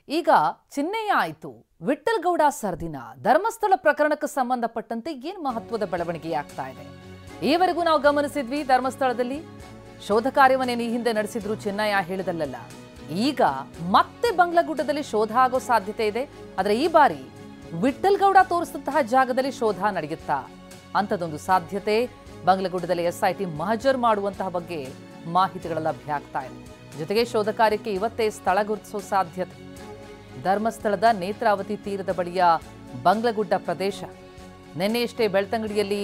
ಈಗ ಚಿನ್ನಯ್ಯ ಆಯಿತು, ವಿಠ್ಠಲ್ ಗೌಡ ಸರ್ದಿನ ಧರ್ಮಸ್ಥಳ ಪ್ರಕರಣಕ್ಕೆ ಸಂಬಂಧಪಟ್ಟಂತೆ ಏನು ಮಹತ್ವದ ಬೆಳವಣಿಗೆ ಆಗ್ತಾ ಇದೆ? ಈವರೆಗೂ ನಾವು ಗಮನಿಸಿದ್ವಿ, ಧರ್ಮಸ್ಥಳದಲ್ಲಿ ಶೋಧ ಕಾರ್ಯವನ್ನೇನು ಈ ಹಿಂದೆ ನಡೆಸಿದ್ರು ಚಿನ್ನಯ್ಯ ಹೇಳಿದಲ್ಲ. ಈಗ ಮತ್ತೆ ಬಂಗ್ಲಗುಡ್ಡದಲ್ಲಿ ಶೋಧ ಆಗೋ ಸಾಧ್ಯತೆ ಇದೆ. ಆದರೆ ಈ ಬಾರಿ ವಿಠ್ಠಲ್ ಗೌಡ ತೋರಿಸಿದಂತಹ ಜಾಗದಲ್ಲಿ ಶೋಧ ನಡೆಯುತ್ತಾ ಅಂತದೊಂದು ಸಾಧ್ಯತೆ ಬಂಗ್ಲಗುಡ್ಡದಲ್ಲಿ ಎಸ್ಐಟಿ ಮಹಜರ್ ಮಾಡುವಂತಹ ಬಗ್ಗೆ ಮಾಹಿತಿಗಳ ಲಭ್ಯ ಆಗ್ತಾ ಇದೆ. ಜೊತೆಗೆ ಶೋಧ ಕಾರ್ಯಕ್ಕೆ ಇವತ್ತೇ ಸ್ಥಳ ಗುರುತಿಸುವ ಸಾಧ್ಯತೆ. ಧರ್ಮಸ್ಥಳದ ನೇತ್ರಾವತಿ ತೀರದ ಬಳಿಯ ಬಂಗ್ಲಗುಡ್ಡ ಪ್ರದೇಶ. ನಿನ್ನೆಯಷ್ಟೇ ಬೆಳ್ತಂಗಡಿಯಲ್ಲಿ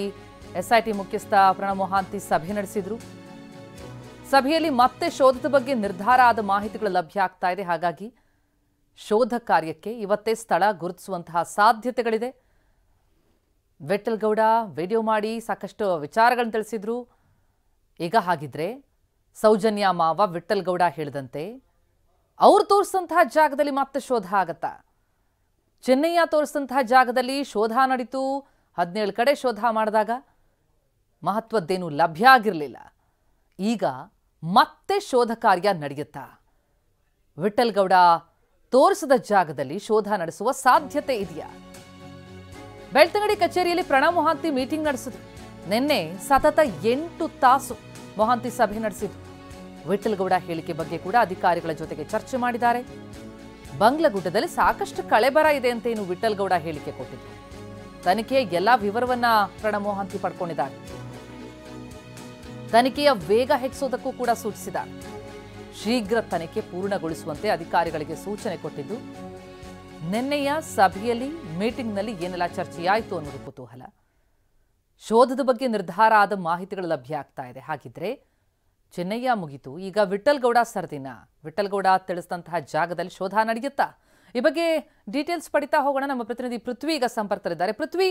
ಎಸ್ಐಟಿ ಮುಖ್ಯಸ್ಥ ಪ್ರಣವ್ ಮೊಹಾಂತಿ ಸಭೆ ನಡೆಸಿದ್ರು. ಸಭೆಯಲ್ಲಿ ಮತ್ತೆ ಶೋಧದ ಬಗ್ಗೆ ನಿರ್ಧಾರ ಆದ ಮಾಹಿತಿಗಳು ಲಭ್ಯ ಆಗ್ತಾ ಇದೆ. ಹಾಗಾಗಿ ಶೋಧ ಕಾರ್ಯಕ್ಕೆ ಇವತ್ತೇ ಸ್ಥಳ ಗುರುತಿಸುವಂತಹ ಸಾಧ್ಯತೆಗಳಿದೆ. ವಿಠ್ಠಲ್ ಗೌಡ ವಿಡಿಯೋ ಮಾಡಿ ಸಾಕಷ್ಟು ವಿಚಾರಗಳನ್ನು ತಿಳಿಸಿದ್ರು. ಈಗ ಹಾಗಿದ್ರೆ ಸೌಜನ್ಯ ಮಾವ ವಿಠ್ಠಲ್ ಗೌಡ ಹೇಳಿದಂತೆ ಅವ್ರು ತೋರಿಸಿದಂತಹ ಜಾಗದಲ್ಲಿ ಮತ್ತೆ ಶೋಧ ಆಗತ್ತಾ? ಚಿನ್ನಯ್ಯ ತೋರಿಸಿದಂತಹ ಜಾಗದಲ್ಲಿ ಶೋಧ ನಡೀತು. 17 ಕಡೆ ಶೋಧ ಮಾಡಿದಾಗ ಮಹತ್ವದ್ದೇನು ಲಭ್ಯ ಆಗಿರಲಿಲ್ಲ. ಈಗ ಮತ್ತೆ ಶೋಧ ಕಾರ್ಯ ನಡೆಯುತ್ತಾ? ವಿಠ್ಠಲ್ ಗೌಡ ತೋರಿಸಿದ ಜಾಗದಲ್ಲಿ ಶೋಧ ನಡೆಸುವ ಸಾಧ್ಯತೆ ಇದೆಯಾ? ಬೆಳ್ತಂಗಡಿ ಕಚೇರಿಯಲ್ಲಿ ಪ್ರಣವ್ ಮೊಹಾಂತಿ ಮೀಟಿಂಗ್ ನಡೆಸಿದ್ರು. ನಿನ್ನೆ ಸತತ 8 ತಾಸು ಮೊಹಾಂತಿ ಸಭೆ ನಡೆಸಿದ್ರು. ವಿಠ್ಠಲ್ ಗೌಡ ಹೇಳಿಕೆ ಬಗ್ಗೆ ಕೂಡ ಅಧಿಕಾರಿಗಳ ಜೊತೆಗೆ ಚರ್ಚೆ ಮಾಡಿದ್ದಾರೆ. ಬಂಗ್ಲಗುಡ್ಡದಲ್ಲಿ ಸಾಕಷ್ಟು ಕಳೆಬರ ಇದೆ ಅಂತ ಏನು ವಿಠ್ಠಲ್ ಗೌಡ ಹೇಳಿಕೆ ಕೊಟ್ಟಿದ್ರು. ತನಿಖೆಯ ಎಲ್ಲಾ ವಿವರವನ್ನ ಪ್ರಣವ್ ಮೊಹಾಂತಿ ಪಡ್ಕೊಂಡಿದ್ದಾರೆ. ತನಿಖೆಯ ವೇಗ ಹೆಚ್ಚಿಸೋದಕ್ಕೂ ಕೂಡ ಸೂಚಿಸಿದ್ದಾರೆ. ಶೀಘ್ರ ತನಿಖೆ ಪೂರ್ಣಗೊಳಿಸುವಂತೆ ಅಧಿಕಾರಿಗಳಿಗೆ ಸೂಚನೆ ಕೊಟ್ಟಿದ್ದು. ನಿನ್ನೆಯ ಸಭೆಯಲ್ಲಿ ಮೀಟಿಂಗ್ನಲ್ಲಿ ಏನೆಲ್ಲ ಚರ್ಚೆಯಾಯಿತು ಅನ್ನೋದು ಕುತೂಹಲ. ಶೋಧದ ಬಗ್ಗೆ ನಿರ್ಧಾರ ಆದ ಮಾಹಿತಿಗಳು ಲಭ್ಯ ಆಗ್ತಾ ಇದೆ. ಹಾಗಿದ್ರೆ ಚಿನ್ನಯ್ಯ ಮುಗಿತು, ಈಗ ವಿಠ್ಠಲ್ ಗೌಡ ಸರ್ದಿನ. ವಿಠ್ಠಲ್ ಗೌಡ ತಿಳಿಸಿದಂತಹ ಜಾಗದಲ್ಲಿ ಶೋಧ ನಡೆಯುತ್ತಾ? ಈ ಬಗ್ಗೆ ಡೀಟೇಲ್ಸ್ ಪಡಿತಾ ಹೋಗೋಣ. ನಮ್ಮ ಪ್ರತಿನಿಧಿ ಪೃಥ್ವಿ ಈಗ ಸಂಪರ್ಕದಲ್ಲಿದ್ದಾರೆ. ಪೃಥ್ವಿ,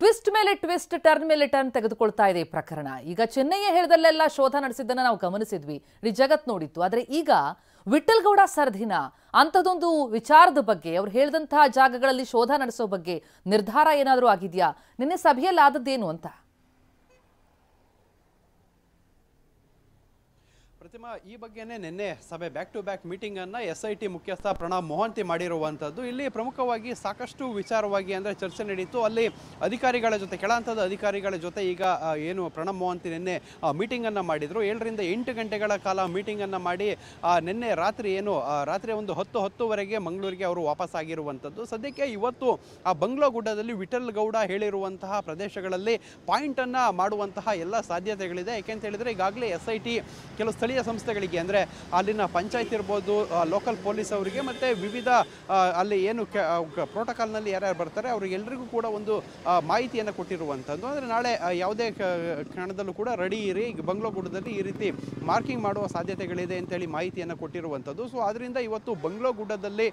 ಟ್ವಿಸ್ಟ್ ಮೇಲೆ ಟ್ವಿಸ್ಟ್, ಟರ್ನ್ ಮೇಲೆ ಟರ್ನ್ ತೆಗೆದುಕೊಳ್ತಾ ಇದೆ ಈ ಪ್ರಕರಣ. ಈಗ ಚಿನ್ನಯ್ಯ ಹೇಳಿದಲ್ಲೆಲ್ಲ ಶೋಧ ನಡೆಸಿದ್ದನ್ನ ನಾವು ಗಮನಿಸಿದ್ವಿ, ಇಡೀ ಜಗತ್ ನೋಡಿತ್ತು. ಆದರೆ ಈಗ ವಿಠ್ಠಲ್ ಗೌಡ ಸರ್ದಿನ ಅಂಥದ್ದೊಂದು ವಿಚಾರದ ಬಗ್ಗೆ, ಅವ್ರು ಹೇಳಿದಂತಹ ಜಾಗಗಳಲ್ಲಿ ಶೋಧ ನಡೆಸೋ ಬಗ್ಗೆ ನಿರ್ಧಾರ ಏನಾದರೂ ಆಗಿದೆಯಾ? ನಿನ್ನೆ ಸಭೆಯಲ್ಲಿ ಆದದ್ದೇನು ಅಂತ? ಪ್ರತಿಮಾ, ಈ ಬಗ್ಗೆನೇ ನಿನ್ನೆ ಸಭೆ ಬ್ಯಾಕ್ ಟು ಬ್ಯಾಕ್ ಮೀಟಿಂಗ್ ಅನ್ನ ಎಸ್ಐಟಿ ಮುಖ್ಯಸ್ಥ ಪ್ರಣವ್ ಮೊಹಾಂತಿ ಮಾಡಿರುವಂಥದ್ದು. ಇಲ್ಲಿ ಪ್ರಮುಖವಾಗಿ ಸಾಕಷ್ಟು ವಿಚಾರವಾಗಿ ಅಂದರೆ ಚರ್ಚೆ ನಡೀತು. ಅಲ್ಲಿ ಅಧಿಕಾರಿಗಳ ಜೊತೆ, ಕೆಳ ಹಂತದ ಅಧಿಕಾರಿಗಳ ಜೊತೆ ಈಗ ಏನು ಪ್ರಣವ್ ಮೊಹಾಂತಿ ನಿನ್ನೆ ಮೀಟಿಂಗ್ ಅನ್ನ ಮಾಡಿದ್ರು. 7 ರಿಂದ 8 ಗಂಟೆಗಳ ಕಾಲ ಮೀಟಿಂಗ್ ಅನ್ನ ಮಾಡಿ ನಿನ್ನೆ ರಾತ್ರಿ ಒಂದು 10-10ವರೆಗೆ ಮಂಗಳೂರಿಗೆ ಅವರು ವಾಪಸ್ ಆಗಿರುವಂಥದ್ದು. ಸದ್ಯಕ್ಕೆ ಇವತ್ತು ಆ ಬಂಗ್ಲಗುಡ್ಡದಲ್ಲಿ ವಿಠ್ಠಲ್ ಗೌಡ ಹೇಳಿರುವಂತಹ ಪ್ರದೇಶಗಳಲ್ಲಿ ಪಾಯಿಂಟ್ ಅನ್ನ ಮಾಡುವಂತಹ ಎಲ್ಲ ಸಾಧ್ಯತೆಗಳಿದೆ. ಯಾಕೆಂತ ಹೇಳಿದ್ರೆ ಈಗಾಗಲೇ ಎಸ್ಐಟಿ ಕೆಲವು ಸ್ಥಳೀಯ ಸಂಸ್ಥೆಗಳಿಗೆ, ಅಂದರೆ ಅಲ್ಲಿನ ಪಂಚಾಯತ್ ಇರ್ಬೋದು, ಲೋಕಲ್ ಪೊಲೀಸ್ ಅವರಿಗೆ, ಮತ್ತು ವಿವಿಧ ಅಲ್ಲಿ ಏನು ಪ್ರೋಟೋಕಾಲ್ನಲ್ಲಿ ಯಾರ್ಯಾರು ಬರ್ತಾರೆ ಅವರಿಗೆಲ್ಲರಿಗೂ ಕೂಡ ಒಂದು ಮಾಹಿತಿಯನ್ನು ಕೊಟ್ಟಿರುವಂಥದ್ದು. ಅಂದರೆ ನಾಳೆ ಯಾವುದೇ ಕ್ಷಣದಲ್ಲೂ ಕೂಡ ರೆಡಿ ಇರಿ, ಬಂಗ್ಲಗುಡ್ಡದಲ್ಲಿ ಈ ರೀತಿ ಮಾರ್ಕಿಂಗ್ ಮಾಡುವ ಸಾಧ್ಯತೆಗಳಿದೆ ಅಂತೇಳಿ ಮಾಹಿತಿಯನ್ನು ಕೊಟ್ಟಿರುವಂಥದ್ದು. ಸೊ ಆದ್ದರಿಂದ ಇವತ್ತು ಬಂಗ್ಲಗುಡ್ಡದಲ್ಲಿ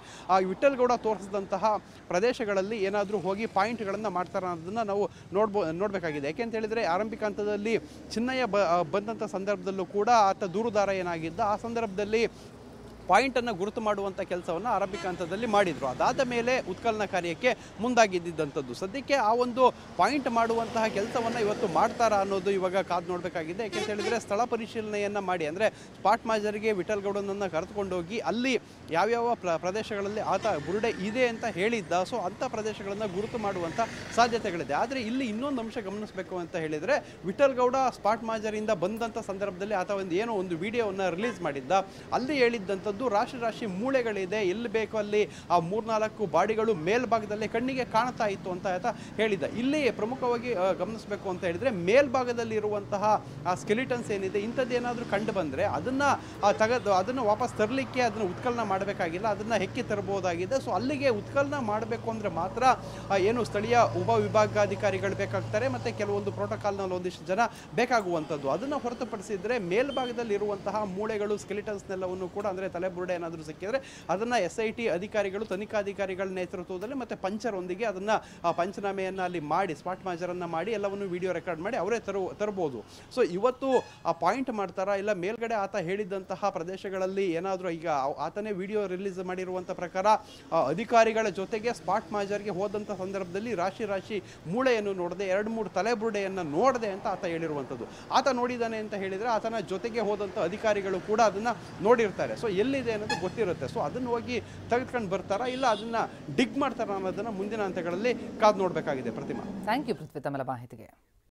ವಿಠ್ಠಲ್ ಗೌಡ ತೋರಿಸಿದಂತಹ ಪ್ರದೇಶಗಳಲ್ಲಿ ಏನಾದರೂ ಹೋಗಿ ಪಾಯಿಂಟ್ಗಳನ್ನು ಮಾಡ್ತಾರೆ ಅನ್ನೋದನ್ನು ನಾವು ನೋಡಬೇಕಾಗಿದೆ. ಯಾಕೆಂತ ಹೇಳಿದರೆ ಆರಂಭಿಕ ಹಂತದಲ್ಲಿ ಚಿನ್ನಯ್ಯ ಬಂದಂಥ ಸಂದರ್ಭದಲ್ಲೂ ಕೂಡ ಆತ ದೂರುದಾರ ಏನಾಗಿದ್ದ, ಆ ಸಂದರ್ಭದಲ್ಲಿ ಪಾಯಿಂಟನ್ನು ಗುರುತು ಮಾಡುವಂಥ ಕೆಲಸವನ್ನು ಆರಂಭಿಕ ಹಂತದಲ್ಲಿ ಮಾಡಿದರು. ಅದಾದ ಮೇಲೆ ಉತ್ಖನನ ಕಾರ್ಯಕ್ಕೆ ಮುಂದಾಗಿದ್ದಂಥದ್ದು. ಸದ್ಯಕ್ಕೆ ಆ ಒಂದು ಪಾಯಿಂಟ್ ಮಾಡುವಂತಹ ಕೆಲಸವನ್ನು ಇವತ್ತು ಮಾಡ್ತಾರಾ ಅನ್ನೋದು ಇವಾಗ ಕಾದು ನೋಡಬೇಕಾಗಿದೆ. ಯಾಕೆಂತ ಹೇಳಿದರೆ ಸ್ಥಳ ಪರಿಶೀಲನೆಯನ್ನು ಮಾಡಿ, ಅಂದರೆ ಸ್ಪಾಟ್ ಮಾಜರಿಗೆ ವಿಠ್ಠಲ್ ಗೌಡನನ್ನು ಕರೆದುಕೊಂಡೋಗಿ ಅಲ್ಲಿ ಯಾವ್ಯಾವ ಪ್ರದೇಶಗಳಲ್ಲಿ ಆತ ಬುರುಡೆ ಇದೆ ಅಂತ ಹೇಳಿದ್ದ, ಸೊ ಅಂಥ ಪ್ರದೇಶಗಳನ್ನು ಗುರುತು ಮಾಡುವಂಥ ಸಾಧ್ಯತೆಗಳಿದೆ. ಆದರೆ ಇಲ್ಲಿ ಇನ್ನೊಂದು ಅಂಶ ಗಮನಿಸಬೇಕು ಅಂತ ಹೇಳಿದರೆ, ವಿಠ್ಠಲ್ ಗೌಡ ಸ್ಪಾಟ್ ಮಾಜರಿಂದ ಬಂದಂಥ ಸಂದರ್ಭದಲ್ಲಿ ಆತ ಒಂದು ವಿಡಿಯೋವನ್ನು ರಿಲೀಸ್ ಮಾಡಿದ್ದ. ಅಲ್ಲಿ ಹೇಳಿದ್ದಂಥದ್ದು ರಾಶಿ ಮೂಳೆಗಳಿದೆ, ಎಲ್ಲಿ ಬೇಕೋ ಅಲ್ಲಿ ಆ 3-4 ಬಾಡಿಗಳು ಮೇಲ್ಭಾಗದಲ್ಲಿ ಕಣ್ಣಿಗೆ ಕಾಣ್ತಾ ಇತ್ತು ಅಂತ ಆತ ಹೇಳಿದ್ದ. ಇಲ್ಲಿ ಪ್ರಮುಖವಾಗಿ ಗಮನಿಸಬೇಕು ಅಂತ ಹೇಳಿದ್ರೆ, ಮೇಲ್ಭಾಗದಲ್ಲಿ ಇರುವಂತಹ ಆ ಸ್ಕೆಲಿಟನ್ಸ್ ಏನಿದೆ, ಇಂಥದ್ದೇನಾದರೂ ಕಂಡು ಬಂದರೆ ಅದನ್ನು ವಾಪಸ್ ತರಲಿಕ್ಕೆ ಅದನ್ನು ಉತ್ಖನನ ಮಾಡಬೇಕಾಗಿಲ್ಲ, ಅದನ್ನು ಹೆಕ್ಕಿ ತರಬಹುದಾಗಿದೆ. ಸೊ ಅಲ್ಲಿಗೆ ಉತ್ಖನನ ಮಾಡಬೇಕು ಅಂದರೆ ಮಾತ್ರ ಏನು ಸ್ಥಳೀಯ ಉಪವಿಭಾಗಾಧಿಕಾರಿಗಳು ಬೇಕಾಗ್ತಾರೆ, ಮತ್ತು ಕೆಲವೊಂದು ಪ್ರೋಟೋಕಾಲ್ನಲ್ಲಿ ಒಂದಿಷ್ಟು ಜನ ಬೇಕಾಗುವಂಥದ್ದು. ಅದನ್ನು ಹೊರತುಪಡಿಸಿದರೆ ಮೇಲ್ಭಾಗದಲ್ಲಿ ಇರುವಂತಹ ಮೂಳೆಗಳು, ಸ್ಕೆಲಿಟನ್ಸ್ನೆಲ್ಲವನ್ನು ಕೂಡ, ಅಂದರೆ ತಲೆಬುರುಡೆ ಏನಾದರೂ ಸಿಕ್ಕಿದ್ರೆ ಅದನ್ನು SIT ಅಧಿಕಾರಿಗಳು, ತನಿಖಾಧಿಕಾರಿಗಳ ನೇತೃತ್ವದಲ್ಲಿ ಮತ್ತು ಪಂಚರೊಂದಿಗೆ ಅದನ್ನು ಪಂಚನಾಮೆಯನ್ನು ಅಲ್ಲಿ ಮಾಡಿ, ಸ್ಪಾಟ್ ಮಾಜರನ್ನು ಮಾಡಿ ಎಲ್ಲವನ್ನು ವಿಡಿಯೋ ರೆಕಾರ್ಡ್ ಮಾಡಿ ಅವರೇ ತರಬಹುದು. ಸೊ ಇವತ್ತು ಆ ಪಾಯಿಂಟ್ ಮಾಡ್ತಾರಾ, ಇಲ್ಲ ಮೇಲ್ಗಡೆ ಆತ ಹೇಳಿದಂತಹ ಪ್ರದೇಶಗಳಲ್ಲಿ ಏನಾದರೂ, ಈಗ ಆತನೇ ವಿಡಿಯೋ ರಿಲೀಸ್ ಮಾಡಿರುವಂಥ ಪ್ರಕಾರ ಅಧಿಕಾರಿಗಳ ಜೊತೆಗೆ ಸ್ಪಾಟ್ ಮಾಜರ್ಗೆ ಹೋದಂಥ ಸಂದರ್ಭದಲ್ಲಿ ರಾಶಿ ಮೂಳೆಯನ್ನು ನೋಡದೆ, 2-3 ತಲೆಬುರುಡೆಯನ್ನು ನೋಡದೆ ಅಂತ ಆತ ಹೇಳಿರುವಂಥದ್ದು. ಆತ ನೋಡಿದ್ದಾನೆ ಅಂತ ಹೇಳಿದರೆ ಆತನ ಜೊತೆಗೆ ಹೋದಂಥ ಅಧಿಕಾರಿಗಳು ಕೂಡ ಅದನ್ನು ನೋಡಿರ್ತಾರೆ. ಸೊ ಎಲ್ಲಿದೆ ಅನ್ನೋದು ಗೊತ್ತಿರುತ್ತೆ. ಸೊ ಅದನ್ನು ಹೋಗಿ ತೆಗೆದುಕೊಂಡು ಬರ್ತಾರಾ ಇಲ್ಲ ಅದನ್ನ ಡಿಗ್ ಮಾಡ್ತಾರಾ ಅನ್ನೋದನ್ನ ಮುಂದಿನ ಹಂತಗಳಲ್ಲಿ ಕಾದು ನೋಡಬೇಕಾಗಿದೆ. ಪ್ರತಿಮಾ. ಥ್ಯಾಂಕ್ ಯು ಪೃಥ್ವಿ ತಮ್ಮ ಮಾಹಿತಿಗೆ.